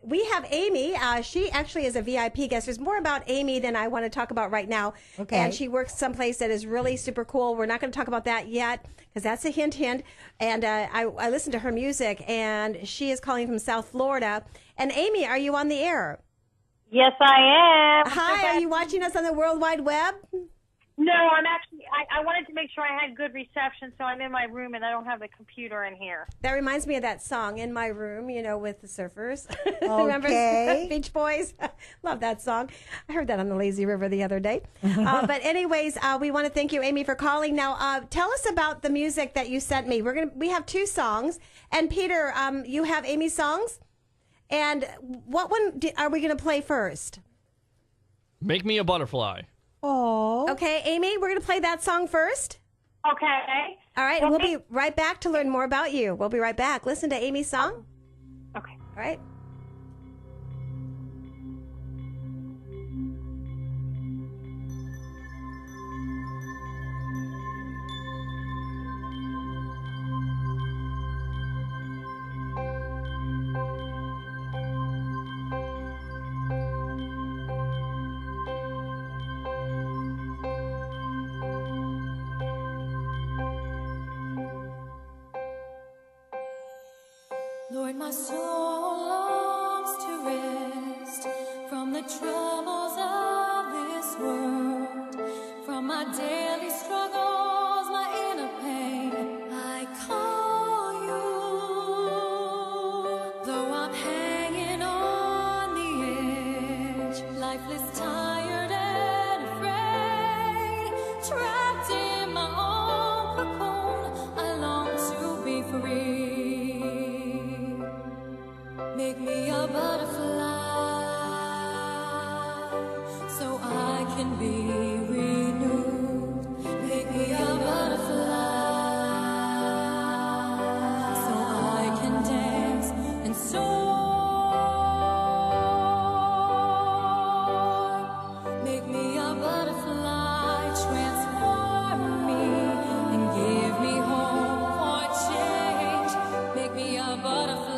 we have Amy. She actually is a VIP guest. There's more about Amy than I want to talk about right now. Okay. And she works someplace that is really super cool. We're not going to talk about that yet because that's a hint. And I listened to her music, and she is calling from South Florida. And Amy, are you on the air? Yes, I am. Hi, are you watching us on the World Wide Web? No, I'm actually, I wanted to make sure I had good reception, so I'm in my room and I don't have the computer in here. That reminds me of that song, In My Room, you know, with the surfers. Okay. Remember Beach Boys? Love that song. I heard that on the lazy river the other day. But anyways, we want to thank you, Amy, for calling. Now, tell us about the music that you sent me. We have 2 songs. And Peter, you have Amy's songs? And what one are we going to play first? Make Me a Butterfly. Oh. Okay, Amy, we're going to play that song first. Okay. All right, and we'll be right back to learn more about you. We'll be right back. Listen to Amy's song. Okay. All right. Lord, my soul longs to rest from the troubles of this world, from my daily struggles, my inner pain. I call you, though I'm hanging on the edge, lifeless, tired and afraid, trapped in my own cocoon. I long to be free. Make me a butterfly so I can be renewed. Make me a butterfly so I can dance and soar. Make me a butterfly, transform me and give me hope for change. Make me a butterfly.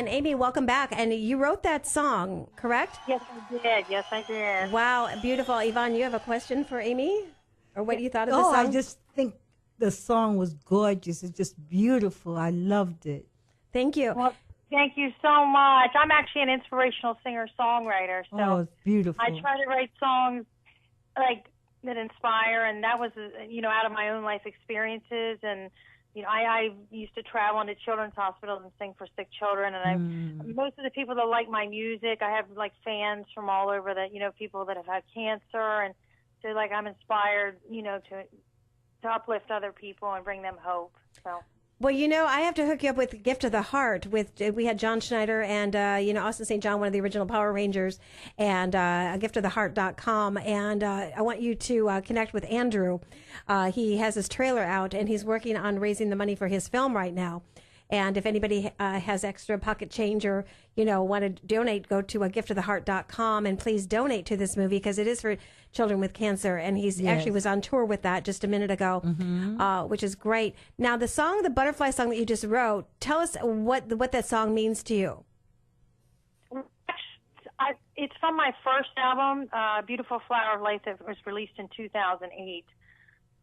And Amy, welcome back. And you wrote that song, correct? Yes, I did. Yes, I did. Wow, beautiful. Yvonne, you have a question for Amy? Or what you thought of the Oh, song? I just think the song was gorgeous. It's just beautiful. I loved it. Thank you. Well, thank you so much. I'm actually an inspirational singer-songwriter, so Oh, it's beautiful. I try to write songs like that inspire, and that was, out of my own life experiences. And I used to travel into children's hospitals and sing for sick children. And most of the people that like my music, I have like fans from all over that, people that have had cancer, and so like I'm inspired, to uplift other people and bring them hope. So. Well, I have to hook you up with Gift of the Heart. We had John Schneider and, Austin St. John, one of the original Power Rangers, and giftoftheheart.com. And I want you to connect with Andrew. He has his trailer out, and he's working on raising the money for his film right now. And if anybody has extra pocket change or, want to donate, go to giftoftheheart.com and please donate to this movie because it is for children with cancer. And he's actually was on tour with that just a minute ago, which is great. Now, the song, the Butterfly song that you just wrote, tell us what that song means to you. It's from my first album, Beautiful Flower of Life, that was released in 2008.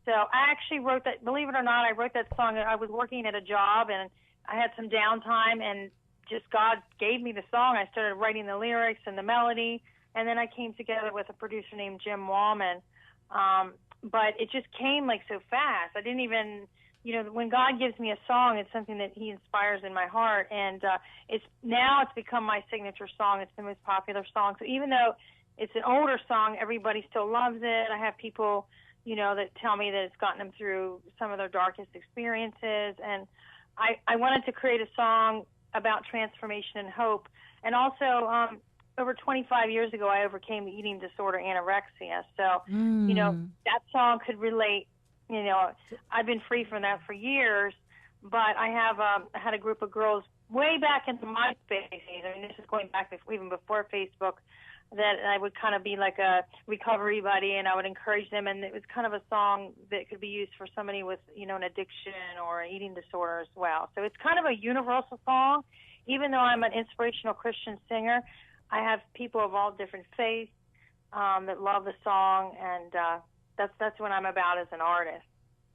So I actually wrote that, believe it or not, I wrote that song. I was working at a job, and I had some downtime, and just God gave me the song. I started writing the lyrics and the melody, and then I came together with a producer named Jim Wallman. But it just came like so fast. I didn't even, when God gives me a song, it's something that he inspires in my heart. And it's become my signature song. It's the most popular song. So even though it's an older song, everybody still loves it. I have people, that tell me that it's gotten them through some of their darkest experiences. And I wanted to create a song about transformation and hope. And also, over 25 years ago, I overcame the eating disorder, anorexia. So, that song could relate. I've been free from that for years, but I have had a group of girls way back into MySpace. I mean, this is going back even before Facebook, that I would kind of be like a recovery buddy, and I would encourage them. And it was kind of a song that could be used for somebody with, an addiction or an eating disorder as well. So it's kind of a universal song. Even though I'm an inspirational Christian singer, I have people of all different faiths that love the song, and that's what I'm about as an artist.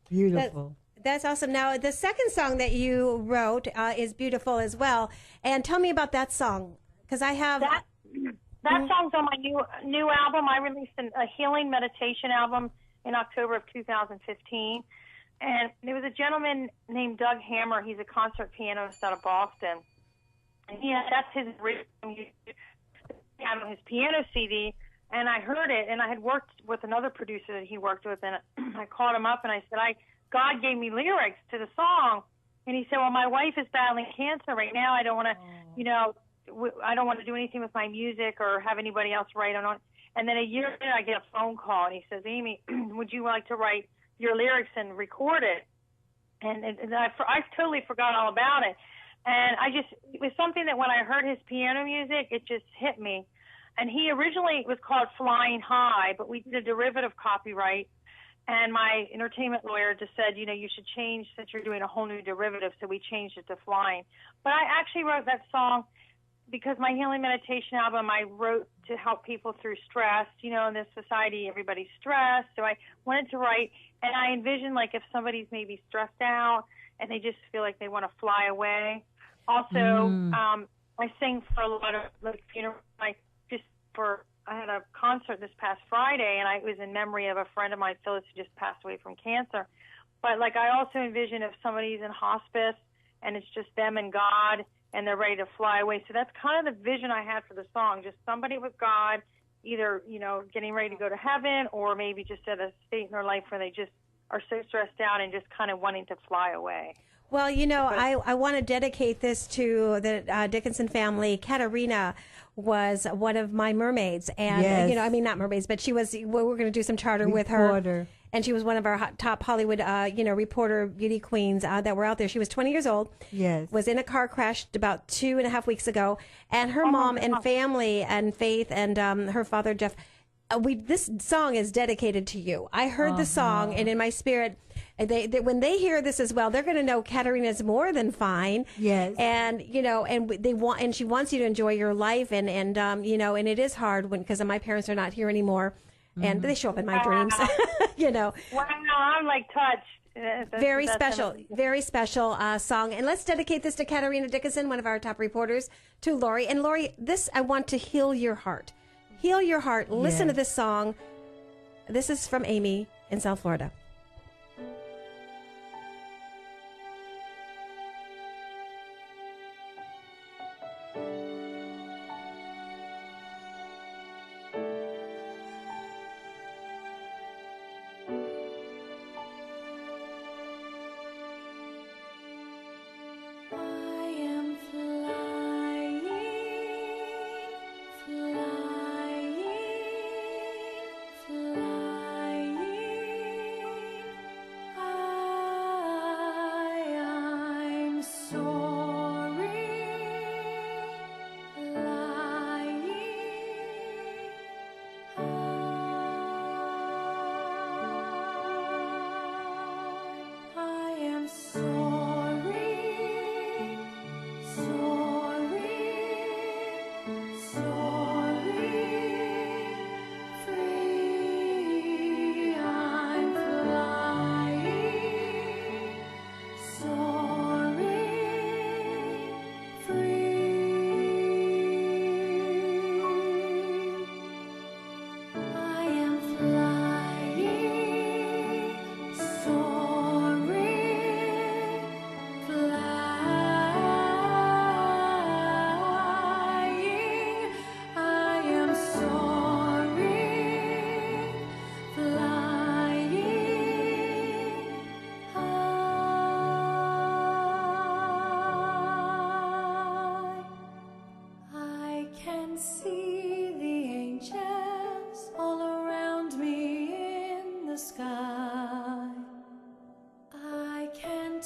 Beautiful. That's awesome. Now, the second song that you wrote is beautiful as well. And tell me about that song, because I have... That song's on my new album. I released a healing meditation album in October of 2015. And there was a gentleman named Doug Hammer. He's a concert pianist out of Boston. And that's his piano CD. And I heard it, and I had worked with another producer that he worked with, and I called him up and I said, God gave me lyrics to the song. And he said, well, my wife is battling cancer right now. I don't want to, I don't want to do anything with my music or have anybody else write on it. And then a year later, I get a phone call, and he says, Amy, would you like to write your lyrics and record it? And I totally forgot all about it. And it was something that when I heard his piano music, it just hit me. And he originally was called Flying High, but we did a derivative copyright. And my entertainment lawyer just said, you should change since you're doing a whole new derivative. So we changed it to Flying. But I actually wrote that song because my healing meditation album I wrote to help people through stress. In this society, everybody's stressed. So I wanted to write, and I envisioned like if somebody's maybe stressed out and they just feel like they want to fly away. Also, I sing for a lot of funerals. I had a concert this past Friday, and it was in memory of a friend of mine, Phyllis, who just passed away from cancer. But I also envision if somebody's in hospice and it's just them and God, and they're ready to fly away. So that's kind of the vision I had for the song, just somebody with God, either, getting ready to go to heaven, or maybe just at a state in their life where they just are so stressed out and just kind of wanting to fly away. Well, I want to dedicate this to the Dickinson family. Katarina was one of my mermaids, and not mermaids, but she was. We're going to do some charter with her, and she was one of our top Hollywood, reporter beauty queens that were out there. She was 20 years old. Yes, was in a car crash about 2.5 weeks ago, and her mom and family and Faith and her father Jeff. This song is dedicated to you. I heard the song, and in my spirit, And they when they hear this as well, they're going to know Katarina's more than fine. Yes. And and they want, and she wants you to enjoy your life, and and it is hard because my parents are not here anymore, and they show up in my dreams. Wow, I'm like touched. Very special song. And let's dedicate this to Katarina Dickinson, one of our top reporters, to Lori. And Lori, this, I want to heal your heart. Heal your heart. Listen to this song. This is from Amy in South Florida.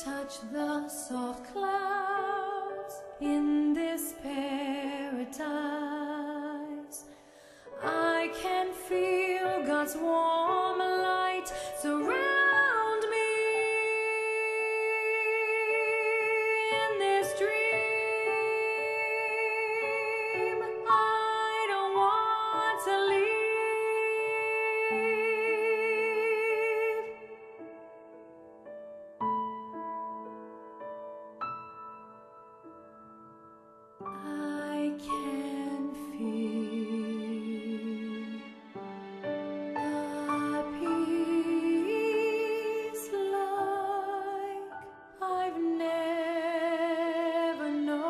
Touch the soft clouds in this paradise. I can feel God's warm light surround me in this dream. I don't want to leave. I can feel a peace like I've never known.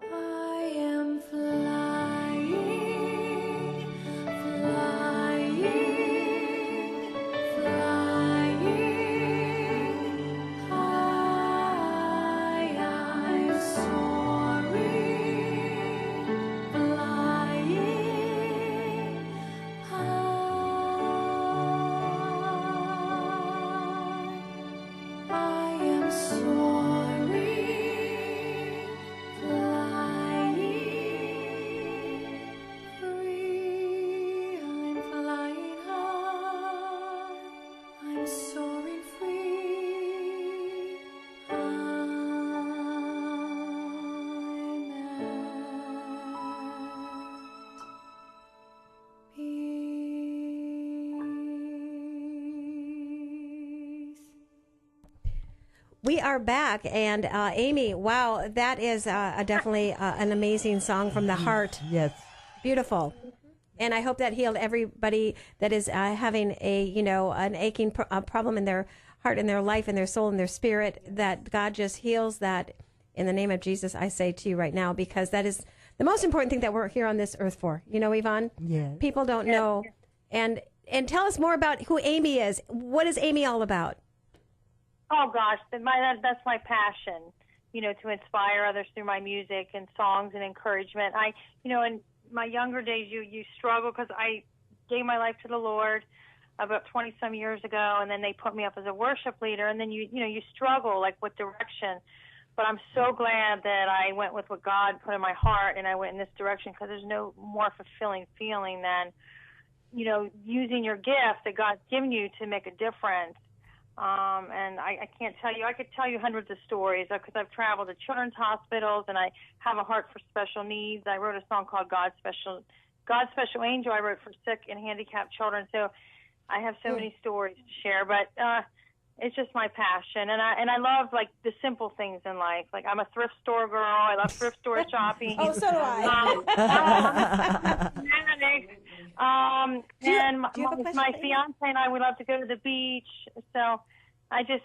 I am flying, flying, flying high. I'm soaring, flying high. I am soaring, flying free. I'm flying high. I'm soaring free. Peace. We are back, and Amy, wow, that is definitely an amazing song from the heart. Yes. Beautiful. And I hope that healed everybody that is having an aching problem in their heart, in their life, in their soul, in their spirit, that God just heals that in the name of Jesus, I say to you right now, because that is the most important thing that we're here on this earth for. You know, Yvonne? Yes. People don't know. And tell us more about who Amy is. What is Amy all about? Oh gosh, that's my passion. To inspire others through my music and songs and encouragement. In my younger days, you struggle because I gave my life to the Lord about 20 some years ago, and then they put me up as a worship leader, and then you struggle like with direction. But I'm so glad that I went with what God put in my heart, and I went in this direction, because there's no more fulfilling feeling than using your gift that God's given you to make a difference. And I can't tell you, I could tell you hundreds of stories, because I've traveled to children's hospitals, and I have a heart for special needs. I wrote a song called God's Special Angel I wrote for sick and handicapped children. So I have so many stories to share, but it's just my passion. And I love like the simple things in life. Like I'm a thrift store girl. I love thrift store shopping. Oh, so do I. And question, my Amy? fiance and I, we love to go to the beach. So I just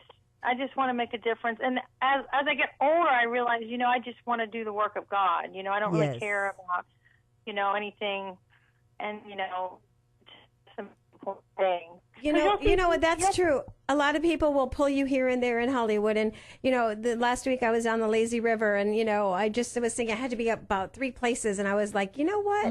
want to make a difference. And as I get older, I realize, I just want to do the work of God. I don't really care about, anything, and, some important things. You know what? That's true. A lot of people will pull you here and there in Hollywood. And, the last week I was on the lazy river, and, I just was thinking I had to be up about 3 places. And I was like, you know what?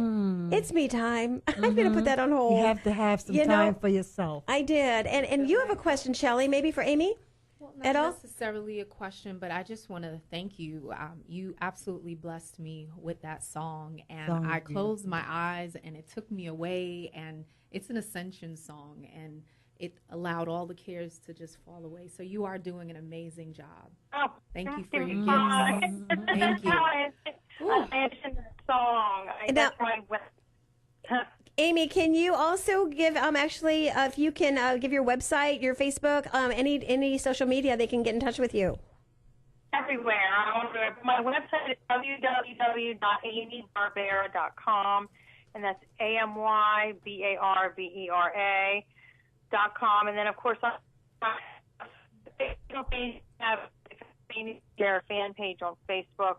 It's me time. I'm going to put that on hold. You have to have some time for yourself. I did. And you have a question, Shelley, maybe for Amy? Well, not necessarily a question, but I just want to thank you. You absolutely blessed me with that song, and I closed my eyes, and it took me away, and it's an ascension song, and it allowed all the cares to just fall away. So you are doing an amazing job. Oh, thank you for your gifts. Thank you. I mentioned the song. That's why I went. Amy, can you also give if you can give your website, your Facebook, any social media they can get in touch with you? Everywhere. My website is www.amybarbera.com, and that's AMYBARBERA.com. And then, of course, I have a fan page on Facebook.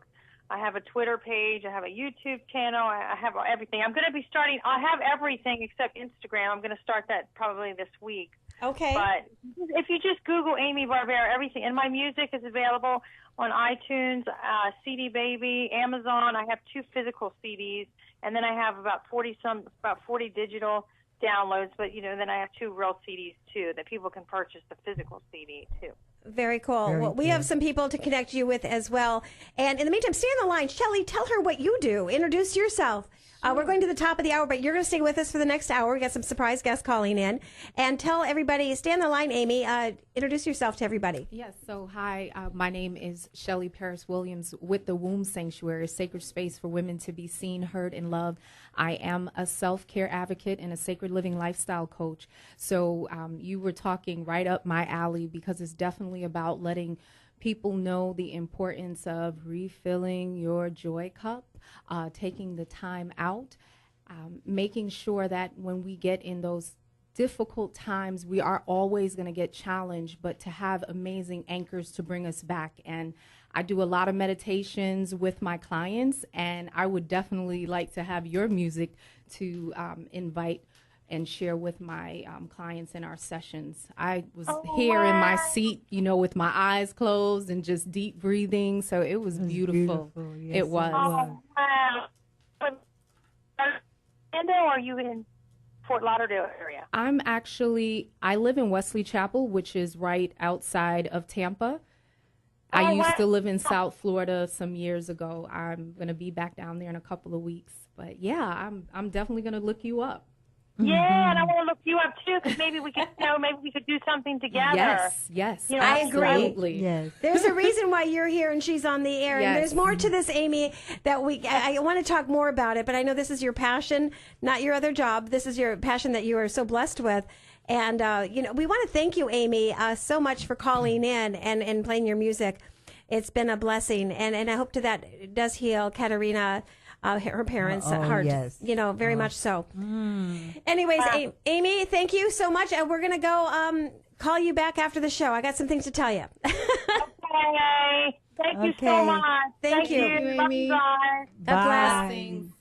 I have a Twitter page. I have a YouTube channel. I have everything. I have everything except Instagram. I'm going to start that probably this week. Okay. But if you just Google Amy Barbera, everything. And my music is available on iTunes, CD Baby, Amazon. I have 2 physical CDs. And then I have about 40 digital downloads. But, then I have 2 real CDs, too, that people can purchase the physical CD, too. Very cool. We have some people to connect you with as well. And in the meantime, stay on the line. Shelley, tell her what you do. Introduce yourself. We're going to the top of the hour, but you're going to stay with us for the next hour. We got some surprise guests calling in. And tell everybody, stay on the line, Amy. Introduce yourself to everybody. Yes. So, hi, my name is Shelley Paris Williams with the Womb Sanctuary, a sacred space for women to be seen, heard, and loved. I am a self-care advocate and a sacred living lifestyle coach. So you were talking right up my alley, because it's definitely about letting people know the importance of refilling your joy cup, taking the time out, making sure that when we get in those difficult times, we are always going to get challenged, but to have amazing anchors to bring us back. And I do a lot of meditations with my clients, and I would definitely like to have your music to invite and share with my clients in our sessions. I was here in my seat, with my eyes closed and just deep breathing. So it was beautiful. Yes, it was. Oh, wow. Orlando, or are you in Fort Lauderdale area? I live in Wesley Chapel, which is right outside of Tampa. I used to live in South Florida some years ago. I'm going to be back down there in a couple of weeks. But yeah, I'm definitely going to look you up. Yeah, and I want to look you up too, because maybe we could, do something together. Yes, I agree. Absolutely. Yes. There's a reason why you're here and she's on the air. And there's more to this, Amy, that I want to talk more about it, but I know this is your passion, not your other job. This is your passion that you are so blessed with. And, we want to thank you, Amy, so much for calling in and playing your music. It's been a blessing. And I hope that it does heal Katerina, her parents' heart. Yes. Very much so. Anyways, Amy, thank you so much. And we're going to go call you back after the show. I got some things to tell you. Okay. Thank you so much. Thank you. Amy. Bye. God bless. Blessings.